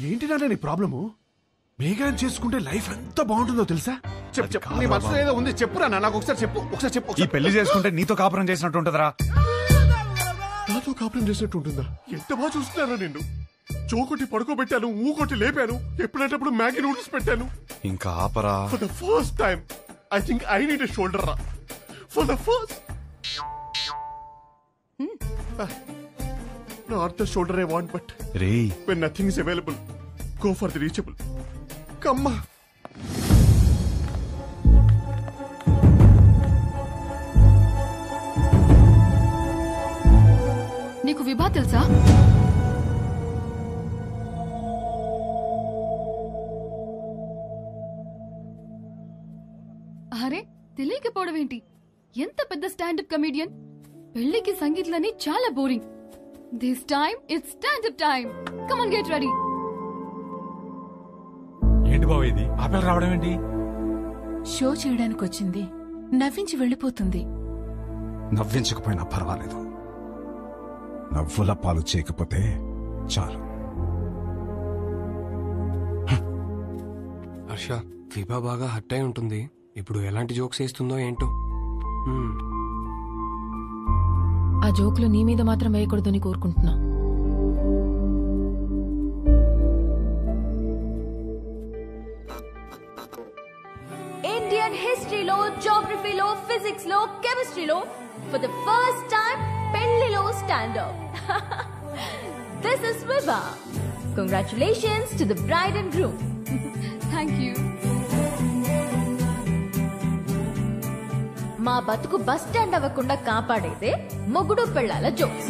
ఏంటి నాన్న నీ ప్రాబ్లము? మేఘాన్ని చేసుకుంటే లైఫ్ ఎంత బాగుంటుందో తెలుసా? చెప్పు నీ మనసులో ఏదో ఉంది, చెప్పురా నాకు ఒకసారి చెప్పు. ఈ పెళ్లి చేసుకుంటే నీతో కాపురం చేసినట్టు ఉంటుందిరా. నాతో కాపురం చేసినట్టు ఉంటుందా? ఎంత బాగా చూస్తున్నారా నిన్ను. చోకొట్టి పడుకోబెట్టాను, ఊకొట్టి లేపాను, ఎప్పుడైనప్పుడు మ్యాగీ నూడిల్స్ పెట్టాను. ఇంకా ఆపరా. For the first time I think I need a shoulder రా. For the first not the shoulder I want, but when nothing is available, go for the reachable. Come on. నీకు విభా తెలుసా? అరే తెలియకపోవడం ఏంటి? ఎంత పెద్ద స్టాండప్ కమెడియన్. పెళ్లికి సంగీత్లని చాలా boring. This time it's stand-up time. Come on, get ready. ఏంటి బావ ఇది? ఆపేలు రావడం ఏంటి? షో చేయడానికి వచ్చింది, నవ్వించి వెళ్ళిపోతుంది. నవ్వించకపోయినా పర్వాలేదు, నవ్వుల పాలు చేయకపోతే చాలు. హర్ష, విభా బాగా హర్ట్ అయి ఉంటుంది. ఇప్పుడు ఎలాంటి జోక్స్ వేస్తుందో ఏంటో. ఆ జోకులు నీ మీద మాత్రం వేయకూడదని కోరుకుంటున్నా. ఇండియన్ హిస్టరీలో, జాగ్రఫీలో, ఫిజిక్స్ లో, కెమిస్ట్రీలో ఫర్ ద ఫస్ట్ టైం పెళ్లిలో stand up. This is Viva. Congratulations to the bride and groom. Thank you. మా బతుకు బస్ స్టాండ్ అవ్వకుండా కాపాడేదే మొగుడు పెళ్ళాల జోక్స్.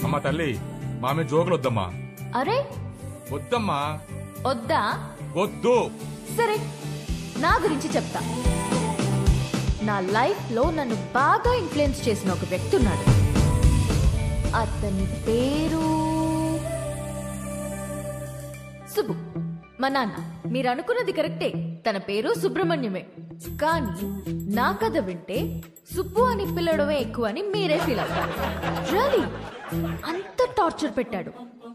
అమ్మా తల్లి, మామే జోకులు వద్దమ్మా. అరే వద్దమ్మా. వద్దా? వద్దు. సరే, నా గురించి చెప్తా. నా లైఫ్ లో నన్ను బాగా ఇన్ఫ్లుయెన్స్ చేసిన ఒక వ్యక్తి ఉన్నాడు. అతని పేరు సుబ్బు. మా నాన్న. మీరు అనుకున్నది కరెక్టే, తన పేరు సుబ్రహ్మణ్యమే. కానీ నా కథ వింటే సుబ్బు అని పిల్లడమే ఎక్కువ అని మీరే ఫీల్ అవుతారు. రియలీ అంత టార్చర్ పెట్టాడు.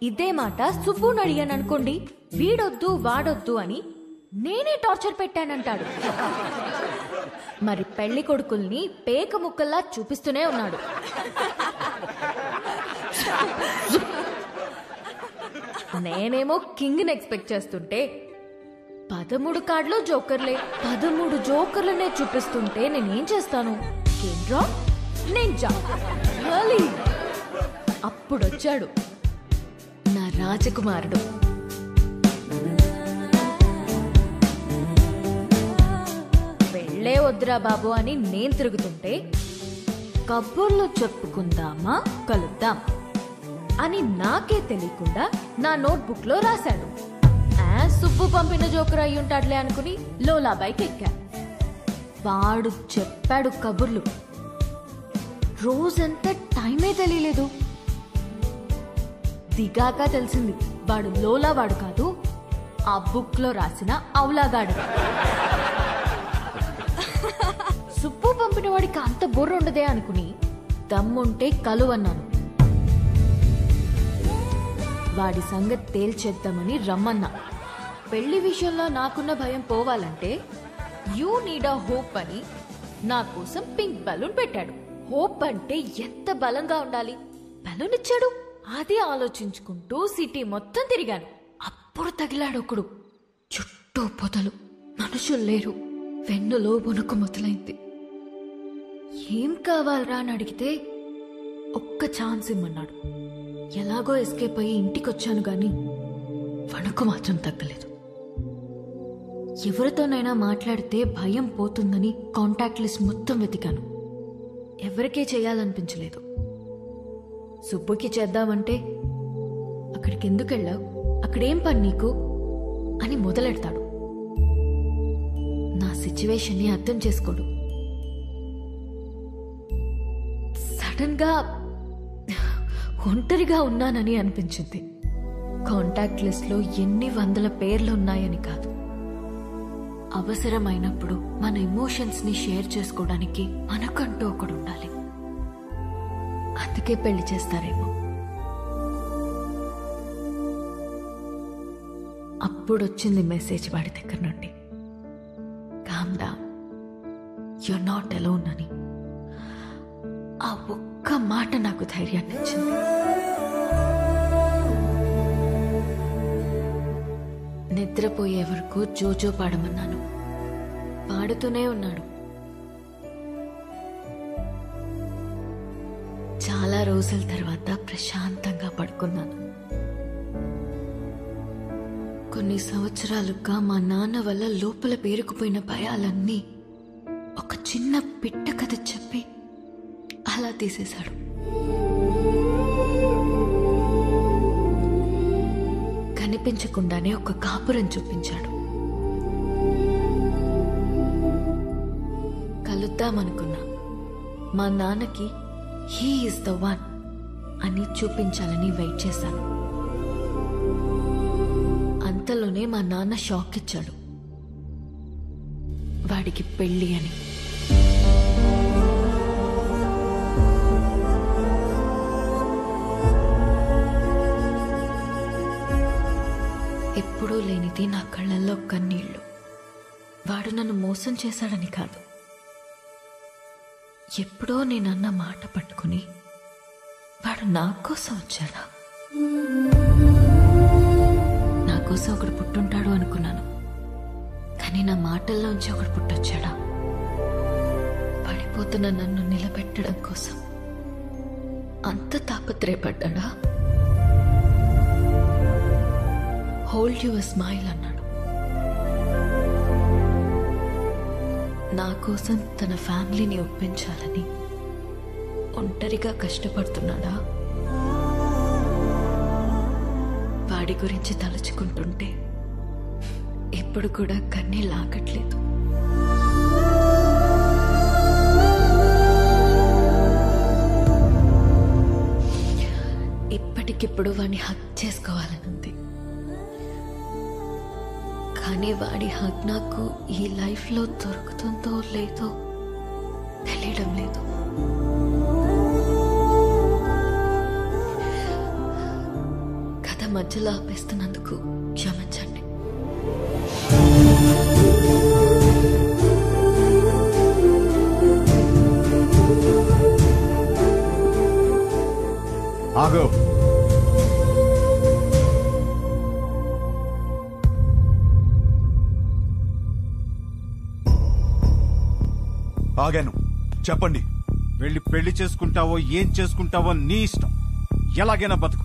ఇదే మాట సుబ్బుని అడిగాను అనుకోండి, వీడొద్దు వాడొద్దు అని నేనే టార్చర్ పెట్టానంటాడు. మరి పెళ్లి కొడుకుల్ని పేక ముక్కల్లా చూపిస్తూనే ఉన్నాడు. నేనేమో కింగ్ ని ఎక్స్పెక్ట్ చేస్తుంటే 13 కార్డులో జోకర్లే. 13 జోకర్లనే చూపిస్తుంటే నేనేం చేస్తాను? అప్పుడొచ్చాడు నా రాజకుమారుడు. పెళ్ళే వద్దురా బాబు అని నేను తిరుగుతుంటే, కబుర్లు చెప్పుకుందామా, కలుద్దాం అని నాకే తెలియకుండా నా నోట్బుక్ లో రాశాడు. సుబ్బు పంపిన జోకర్ అయి ఉంటాడులే అనుకుని లోలా బైక్ ఎక్కా. వాడు చెప్పాడు కబుర్లు. రోజంతా టైమే తెలియలేదు. దిగాక తెలిసింది వాడు లోలా వాడు కాదు, ఆ బుక్ లో రాసిన అవులాగాడు. సుబ్బు పంపిన వాడికి అంత బుర్ర ఉండదే అనుకుని దమ్ముంటే కలువన్నాను. వాడి సంగతి తేల్చేద్దామని రమ్మన్నా. పెళ్లి విషయంలో నాకున్న భయం పోవాలంటే యూ నీడ్ అ హోప్ అని నా కోసం పింక్ బలూన్ పెట్టాడు. హోప్ అంటే ఎంత బలంగా ఉండాలి. బలూన్ ఇచ్చాడు. అదే ఆలోచించుకుంటూ సిటీ మొత్తం తిరిగాను. అప్పుడు తగిలాడు ఒకడు. చుట్టూ పొదలు, మనుషులు లేరు. వెన్నులో వణుకు మొదలైంది. ఏం కావాలరా అని అడిగితే ఒక్క ఛాన్స్ ఇమ్మన్నాడు. ఎలాగో ఎస్కేప్ అయ్యి ఇంటికొచ్చాను గాని వణుకు మాత్రం తగ్గలేదు. ఎవరితోనైనా మాట్లాడితే భయం పోతుందని కాంటాక్ట్ లిస్ట్ మొత్తం వెతికాను. ఎవరికే చేయాలనిపించలేదు. సుబ్బుకి చేద్దామంటే అక్కడికి ఎందుకు వెళ్ళావు, అక్కడేం పని నీకు అని మొదలెడతాడు. నా సిచ్యువేషన్ని అర్థం చేసుకోడు. సడన్ గా ఒంటరిగా ఉన్నానని అనిపించింది. కాంటాక్ట్ లిస్ట్ లో ఎన్ని వందల పేర్లు ఉన్నాయని కాదు, అవసరమైనప్పుడు మన ఎమోషన్స్ ని షేర్ చేసుకోవడానికి మనకంటూ ఒకడు ఉండాలి. అందుకే పెళ్లి చేస్తారేమో. అప్పుడొచ్చింది మెసేజ్ వాడి దగ్గర నుండి, calm down, you're not alone అని. ఆ ఒక్క మాట నాకు ధైర్యాన్ని ఇచ్చింది. నిద్రపోయే వరకు జోజో పాడమన్నాను. పాడుతూనే ఉన్నాడు. చాలా రోజుల తర్వాత ప్రశాంతంగా పడుకున్నాను. కొన్ని సంవత్సరాలుగా మా నాన్న వల్ల లోపల పేరుకుపోయిన భయాలన్నీ ఒక చిన్న పిట్ట కథ చెప్పి అలా తీసేశాడు. కనిపించకుండానే ఒక కాపురం చూపించాడు. కలుద్దామనుకున్నా. మా నాన్నకి హీ ఈజ్ ద వన్ అని చూపించాలని వెయిట్ చేశాను. అంతలోనే మా నాన్న షాక్ ఇచ్చాడు, వాడికి పెళ్ళి అని. ఎప్పుడూ లేనిది నా కళ్ళల్లో కన్నీళ్లు. వాడు నన్ను మోసం చేశాడని కాదు, ఎప్పుడో నేనన్న మాట పట్టుకుని వాడు నా కోసం వచ్చాడా? నా కోసం ఒకడు పుట్టుంటాడు అనుకున్నాను, కానీ నా మాటల్లోంచి ఒకడు పుట్టొచ్చాడా? పడిపోతున్న నన్ను నిలబెట్టడం కోసం అంత తాపత్రయపడ్డా? హోల్డ్ యువర్ స్మైల్ అన్నాడు. నా కోసం తన ఫ్యామిలీని ఒప్పించాలని ఒంటరిగా కష్టపడుతున్నాడా? వాడి గురించి తలుచుకుంటుంటే ఇప్పుడు కూడా కన్నీళ్ళు ఆగట్లేదు. ఇప్పటికిప్పుడు వాడిని హక్ చేసుకోవాలనుంది, కానీ వాడి హక్ నాకు ఈ లైఫ్లో దొరుకుతుందో లేదో తెలియడం లేదు. కథ మధ్యలో ఆపేస్తున్నందుకు క్షమించండి. ఆగో. ఆగాను. చెప్పండి. వెళ్ళి పెళ్లి చేసుకుంటావో ఏం చేసుకుంటావో నీ ఇష్టం. ఎలాగైనా బతుకు.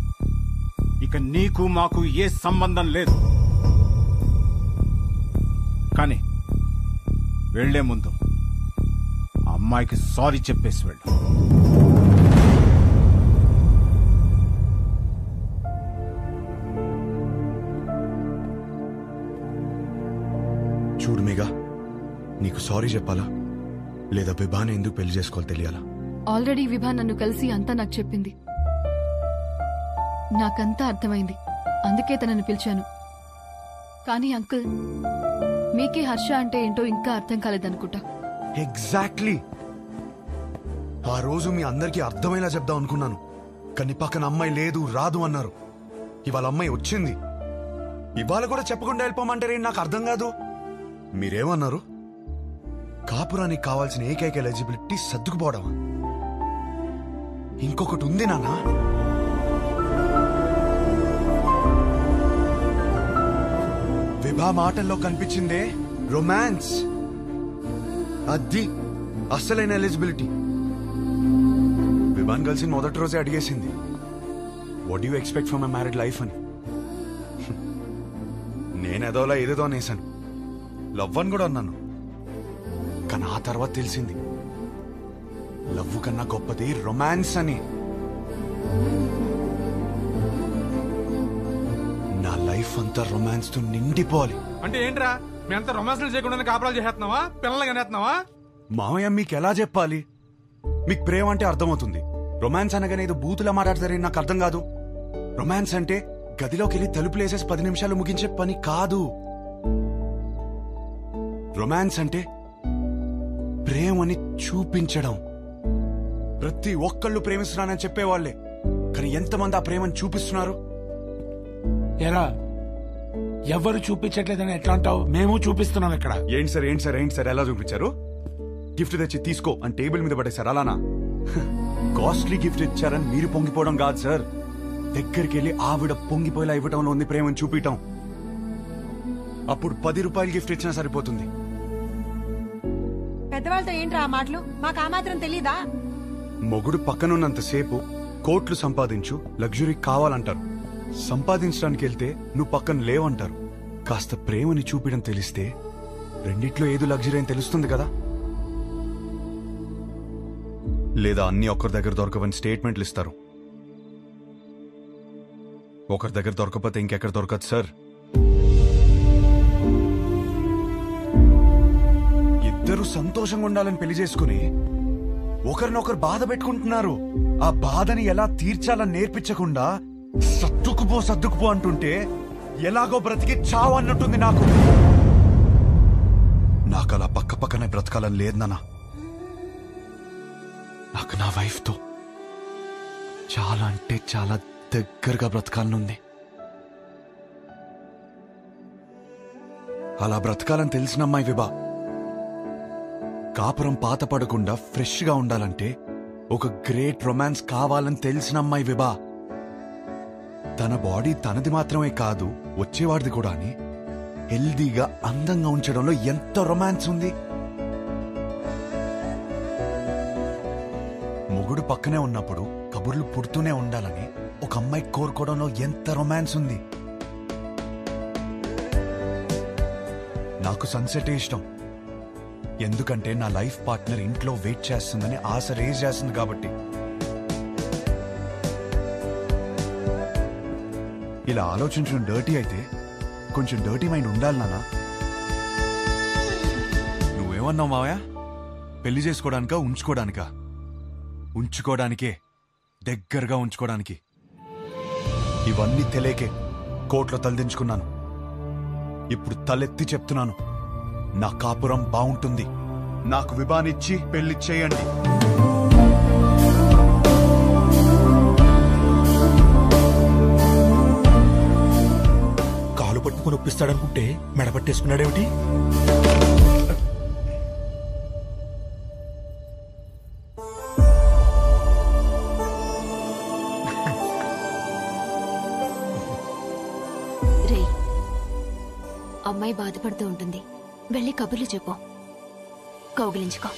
ఇక నీకు మాకు ఏ సంబంధం లేదు. కానీ వెళ్లే ముందు ఆ అమ్మాయికి సారీ చెప్పేసి వెళ్ళు. చూడు మేఘా, నీకు సారీ చెప్పాలా లేదా విభాని ఎందుకు పెళ్లి చేసుకోవాలి తెలియాలా? ఆల్రెడీ విభా నన్ను కలిసి అంతా నాకు చెప్పింది. నాకంతా అర్థమైంది, అందుకే తనను పిలిచాను. కానీ అంకుల్, మీకే హర్ష అంటే ఏంటో ఇంకా అర్థం కాలేదనుకుంటా. ఎగ్జాక్ట్లీ. ఆ రోజు మీ అందరికీ అర్థమయ్యేలా చెప్దాం అనుకున్నాను, కానీ పక్కన అమ్మాయి లేదు, రాదు అన్నారు. ఇవాళ అమ్మాయి వచ్చింది. ఇవాళ కూడా చెప్పకుండా వెళ్ళిపోమంటారేంటి నాకు అర్థం కాదు. మీరేమన్నారు? కాపురానికి కావాల్సిన ఏకైక ఎలిజిబిలిటీ సర్దుకుపోవడం. ఇంకొకటి ఉంది నాన్న. విభా మాటల్లో కనిపించిందే రొమాన్స్. అది అస్సలైన ఎలిజిబిలిటీ. విభాన్ కలిసి మొదటి రోజే అడిగేసింది, what you expect from my married life అని. నేనేదోలా ఏదేదో అనేసాను, లవ్ అని కూడా అన్నాను. కానీ ఆ తర్వాత తెలిసింది లవ్ కన్నా గొప్పది రొమాన్స్ అని. నా లైఫ్ అంతా రొమాన్స్ తో నిండిపోవాలి. అంటే ఏంట్రా, మేమంతా రొమాన్స్లు చేయకుండా కాపురాలు చేస్తున్నావా? పిల్లలు కనేస్తున్నావా? మామయ్య మీకు ఎలా చెప్పాలి? మీకు ప్రేమ అంటే అర్థమవుతుంది, రొమాన్స్ అనగానే ఏదో బూతులా మాట్లాడతారని నాకు అర్థం కాదు. రొమాన్స్ అంటే గదిలోకి వెళ్ళి తలుపులేసేసి 10 నిమిషాలు ముగించే పని కాదు. రొమాన్స్ అంటే ప్రేమని చూపించడం. ప్రతి ఒక్కళ్ళు ప్రేమిస్తున్నానని చెప్పేవాళ్లే, కానీ ఎంతమంది ఆ ప్రేమను చూపిస్తున్నారు? ఎరా ఎవరు చూపించట్లేదని ఎట్లా అంటావు? మేము చూపిస్తున్నాం ఇక్కడ. ఏంటి సార్ ఎలా చూపించారు? గిఫ్ట్ తెచ్చి తీసుకో అని టేబుల్ మీద పడేశారు అలానా? కాస్ట్లీ గిఫ్ట్ ఇచ్చారని మీరు పొంగిపోవడం కాదు సార్, దగ్గరికి వెళ్ళి ఆవిడ పొంగిపోయేలా ఇవ్వటంలో ఉంది ప్రేమను చూపించటం. అప్పుడు 10 రూపాయలు గిఫ్ట్ ఇచ్చినా సరిపోతుంది. పెద్దవాళ్ళతో ఏంట్రా ఆ మాటలు? మాకు ఆ మాత్రం తెలీదా? మొగుడు పక్కనున్నంతసేపు కోట్లు సంపాదించు, లగ్జరీ కావాలంటారు. సంపాదించడానికి వెళ్తే నువ్వు పక్కన లేవంటారు. కాస్త ప్రేమని చూపించడం తెలిస్తే రెండిట్లో ఏదో లగ్జరీ అని తెలుస్తుంది కదా. లేదా అన్ని ఒకరి దగ్గర దొరకవని స్టేట్మెంట్లు ఇస్తారు. ఒకరి దగ్గర దొరకపోతే ఇంకెక్కడ దొరకదు సార్. ఇద్దరు సంతోషంగా ఉండాలని పెళ్లి చేసుకుని ఒకరినొకరు బాధ పెట్టుకుంటున్నారు. ఆ బాధని ఎలా తీర్చాలని నేర్పించకుండా సర్దుకుపో అంటుంటే ఎలాగో బ్రతికి చావు అన్నట్టుంది నాకు. నాకు అలా పక్కనే బ్రతకాలని లేదు నాన్న. నాకు నా వైఫ్తో చాలా అంటే చాలా దగ్గరగా బ్రతకాలనుంది. అలా బ్రతకాలని తెలిసిన అమ్మాయి విభా. కాపురం పాత పడకుండా ఫ్రెష్ గా ఉండాలంటే ఒక గ్రేట్ రొమాన్స్ కావాలని తెలిసిన అమ్మాయి విభా. తన బాడీ తనది మాత్రమే కాదు, వచ్చేవాడిది కూడా అని హెల్దీగా అందంగా ఉంచడంలో ఎంత రొమాన్స్ ఉంది. మొగుడు పక్కనే ఉన్నప్పుడు కబుర్లు పుడుతూనే ఉండాలని ఒక అమ్మాయి కోరుకోవడంలో ఎంత రొమాన్స్ ఉంది. నాకు సన్సెట్ ఇష్టం, ఎందుకంటే నా లైఫ్ పార్ట్నర్ ఇంట్లో వెయిట్ చేస్తుందని ఆశ రేజ్ చేస్తుంది కాబట్టి. ఇలా ఆలోచించడం డర్టీ అయితే కొంచెం డర్టీ మైండ్ ఉండాలి నాన్న. నువ్వేమన్నావు మావయ్య? పెళ్లి చేసుకోవడానికా ఉంచుకోవడానికా? ఉంచుకోవడానికే, దగ్గరగా ఉంచుకోవడానికి. ఇవన్నీ తెలియకే కోర్టులో తలదించుకున్నాను. ఇప్పుడు తలెత్తి చెప్తున్నాను, నా కాపురం బాగుంటుంది. నాకు విభానిచ్చి పెళ్లి చేయండి. కాలు పట్టుకుని ఒప్పిస్తాడనుకుంటే మెడపట్టేసుకున్నాడేమిటి? రే, అమ్మాయి బాధపడుతూ ఉంటుంది, వెళ్ళి కబుర్లు చెప్పు, కౌగిలించుకో.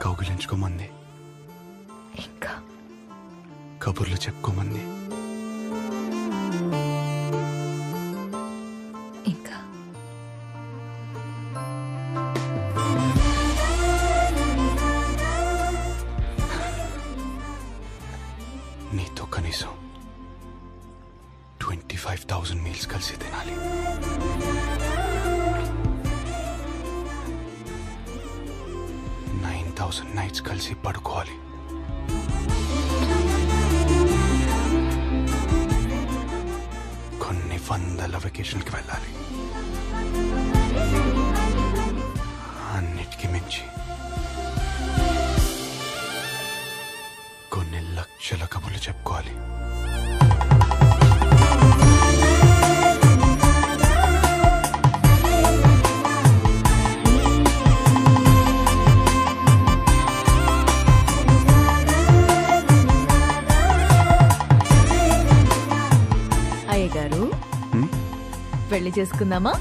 కౌగిలించుకోమంది, ఇంకా కబుర్లు చెప్పుకోమంది, ఇంకా నీతో కనీసం 25,000 మీల్స్ కలిసి తినాలి. 9,000 నైట్స్ కలిసి పడుకోవాలి. కొన్ని వందల వెకేషన్కి వెళ్ళాలి. అన్నిటికీ మించి కొన్ని లక్షల కబుర్లు చెప్పుకోవాలి. అయ్య గారు, పెళ్లి చేసుకుందామా?